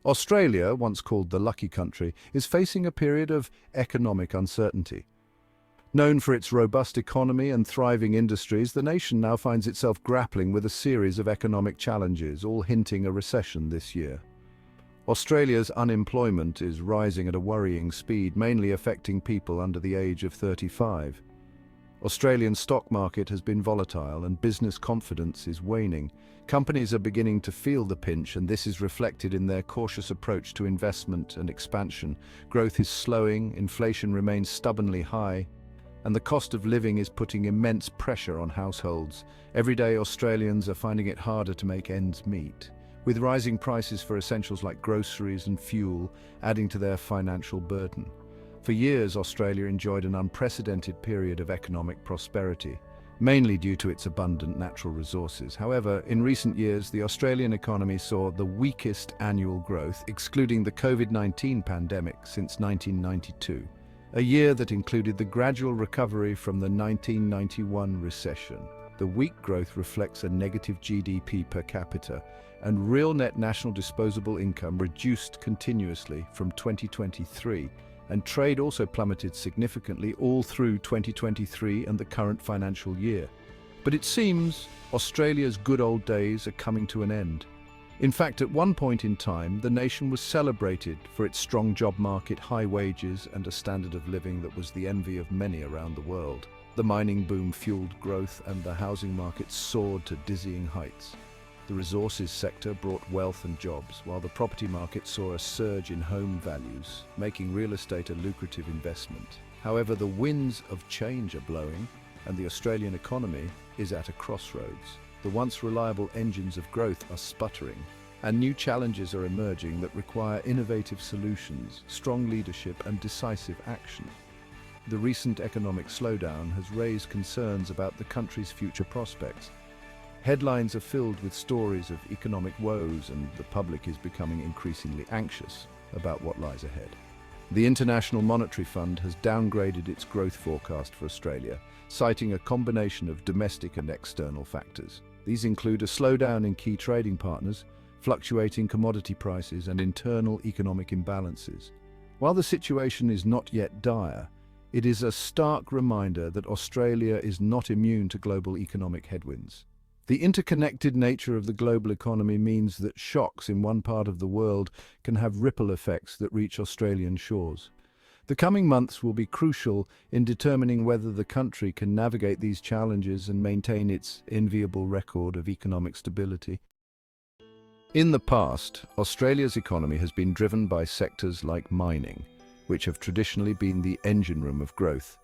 Australia, once called the lucky country, is facing a period of economic uncertainty. Known for its robust economy and thriving industries, the nation now finds itself grappling with a series of economic challenges, all hinting a recession this year. Australia's unemployment is rising at a worrying speed, mainly affecting people under the age of 35. Australian stock market has been volatile and business confidence is waning. Companies are beginning to feel the pinch, and this is reflected in their cautious approach to investment and expansion. Growth is slowing, inflation remains stubbornly high, and the cost of living is putting immense pressure on households. Everyday Australians are finding it harder to make ends meet, with rising prices for essentials like groceries and fuel adding to their financial burden. For years, Australia enjoyed an unprecedented period of economic prosperity, mainly due to its abundant natural resources. However, in recent years, the Australian economy saw the weakest annual growth, excluding the COVID-19 pandemic, since 1992, a year that included the gradual recovery from the 1991 recession. The weak growth reflects a negative GDP per capita, and real net national disposable income reduced continuously from 2023, and trade also plummeted significantly all through 2023 and the current financial year. But it seems Australia's good old days are coming to an end. In fact, at one point in time, the nation was celebrated for its strong job market, high wages, and a standard of living that was the envy of many around the world. The mining boom fueled growth, and the housing market soared to dizzying heights. The resources sector brought wealth and jobs, while the property market saw a surge in home values, making real estate a lucrative investment. However, the winds of change are blowing, and the Australian economy is at a crossroads. The once reliable engines of growth are sputtering, and new challenges are emerging that require innovative solutions, strong leadership, and decisive action. The recent economic slowdown has raised concerns about the country's future prospects. Headlines are filled with stories of economic woes, and the public is becoming increasingly anxious about what lies ahead. The International Monetary Fund has downgraded its growth forecast for Australia, citing a combination of domestic and external factors. These include a slowdown in key trading partners, fluctuating commodity prices, and internal economic imbalances. While the situation is not yet dire, it is a stark reminder that Australia is not immune to global economic headwinds. The interconnected nature of the global economy means that shocks in one part of the world can have ripple effects that reach Australian shores. The coming months will be crucial in determining whether the country can navigate these challenges and maintain its enviable record of economic stability. In the past, Australia's economy has been driven by sectors like mining, which have traditionally been the engine room of growth,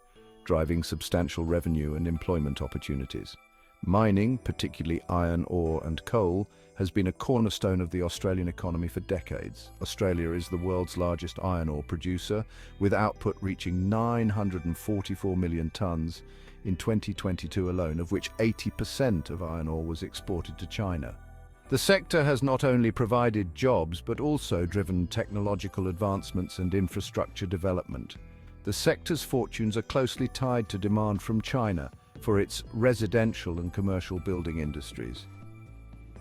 driving substantial revenue and employment opportunities. Mining, particularly iron ore and coal, has been a cornerstone of the Australian economy for decades. Australia is the world's largest iron ore producer, with output reaching 944 million tonnes in 2022 alone, of which 80% of iron ore was exported to China. The sector has not only provided jobs, but also driven technological advancements and infrastructure development. The sector's fortunes are closely tied to demand from China for its residential and commercial building industries.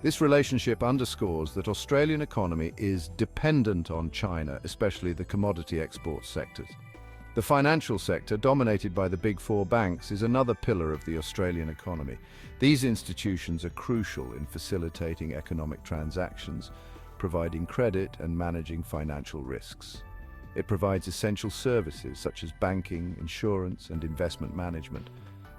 This relationship underscores that Australian economy is dependent on China, especially the commodity export sectors. The financial sector, dominated by the Big Four banks, is another pillar of the Australian economy. These institutions are crucial in facilitating economic transactions, providing credit and managing financial risks. It provides essential services such as banking, insurance, and investment management.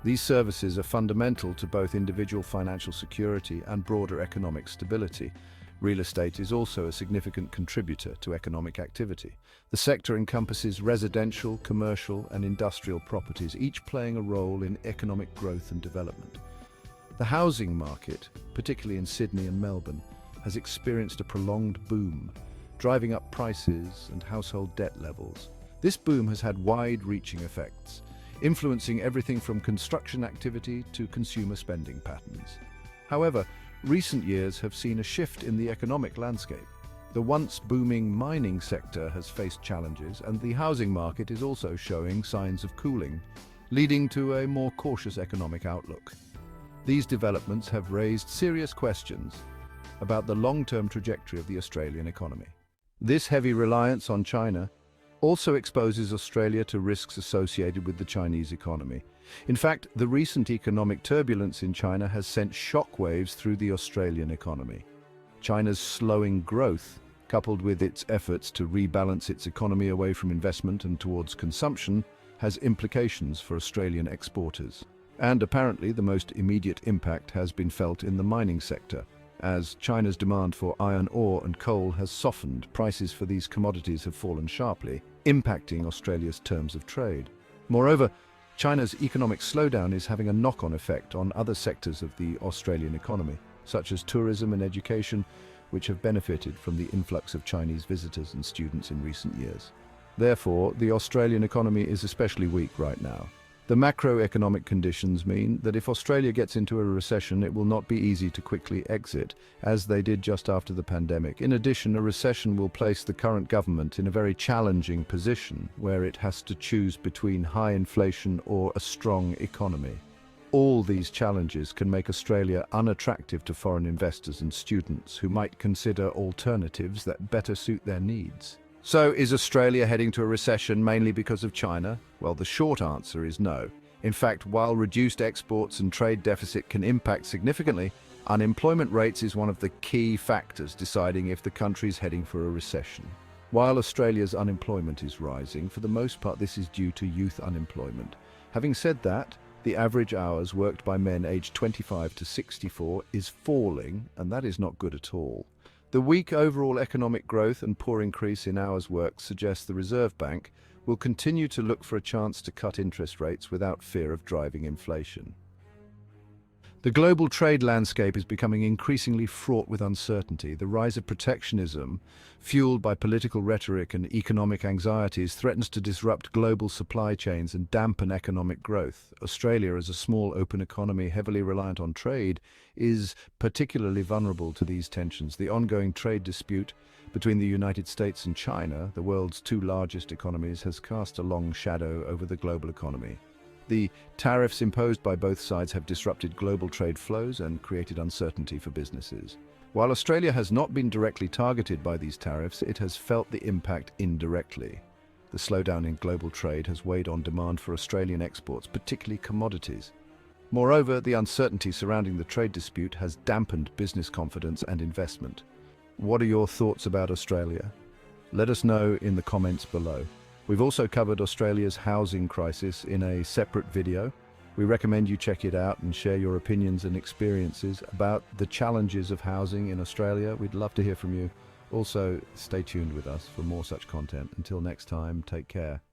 These services are fundamental to both individual financial security and broader economic stability. Real estate is also a significant contributor to economic activity. The sector encompasses residential, commercial, and industrial properties, each playing a role in economic growth and development. The housing market, particularly in Sydney and Melbourne, has experienced a prolonged boom, driving up prices and household debt levels. This boom has had wide-reaching effects, influencing everything from construction activity to consumer spending patterns. However, recent years have seen a shift in the economic landscape. The once booming mining sector has faced challenges, and the housing market is also showing signs of cooling, leading to a more cautious economic outlook. These developments have raised serious questions about the long-term trajectory of the Australian economy. This heavy reliance on China also exposes Australia to risks associated with the Chinese economy. In fact, the recent economic turbulence in China has sent shockwaves through the Australian economy. China's slowing growth, coupled with its efforts to rebalance its economy away from investment and towards consumption, has implications for Australian exporters. And apparently the most immediate impact has been felt in the mining sector. As China's demand for iron ore and coal has softened, prices for these commodities have fallen sharply, impacting Australia's terms of trade. Moreover, China's economic slowdown is having a knock-on effect on other sectors of the Australian economy, such as tourism and education, which have benefited from the influx of Chinese visitors and students in recent years. Therefore, the Australian economy is especially weak right now. The macroeconomic conditions mean that if Australia gets into a recession, it will not be easy to quickly exit, as they did just after the pandemic. In addition, a recession will place the current government in a very challenging position, where it has to choose between high inflation or a strong economy. All these challenges can make Australia unattractive to foreign investors and students who might consider alternatives that better suit their needs. So, is Australia heading to a recession mainly because of China? Well, the short answer is no. In fact, while reduced exports and trade deficit can impact significantly, unemployment rates is one of the key factors deciding if the country is heading for a recession. While Australia's unemployment is rising, for the most part this is due to youth unemployment. Having said that, the average hours worked by men aged 25 to 64 is falling, and that is not good at all. The weak overall economic growth and poor increase in hours worked suggests the Reserve Bank will continue to look for a chance to cut interest rates without fear of driving inflation. The global trade landscape is becoming increasingly fraught with uncertainty. The rise of protectionism, fueled by political rhetoric and economic anxieties, threatens to disrupt global supply chains and dampen economic growth. Australia, as a small open economy heavily reliant on trade, is particularly vulnerable to these tensions. The ongoing trade dispute between the United States and China, the world's two largest economies, has cast a long shadow over the global economy. The tariffs imposed by both sides have disrupted global trade flows and created uncertainty for businesses. While Australia has not been directly targeted by these tariffs, it has felt the impact indirectly. The slowdown in global trade has weighed on demand for Australian exports, particularly commodities. Moreover, the uncertainty surrounding the trade dispute has dampened business confidence and investment. What are your thoughts about Australia? Let us know in the comments below. We've also covered Australia's housing crisis in a separate video. We recommend you check it out and share your opinions and experiences about the challenges of housing in Australia. We'd love to hear from you. Also, stay tuned with us for more such content. Until next time, take care.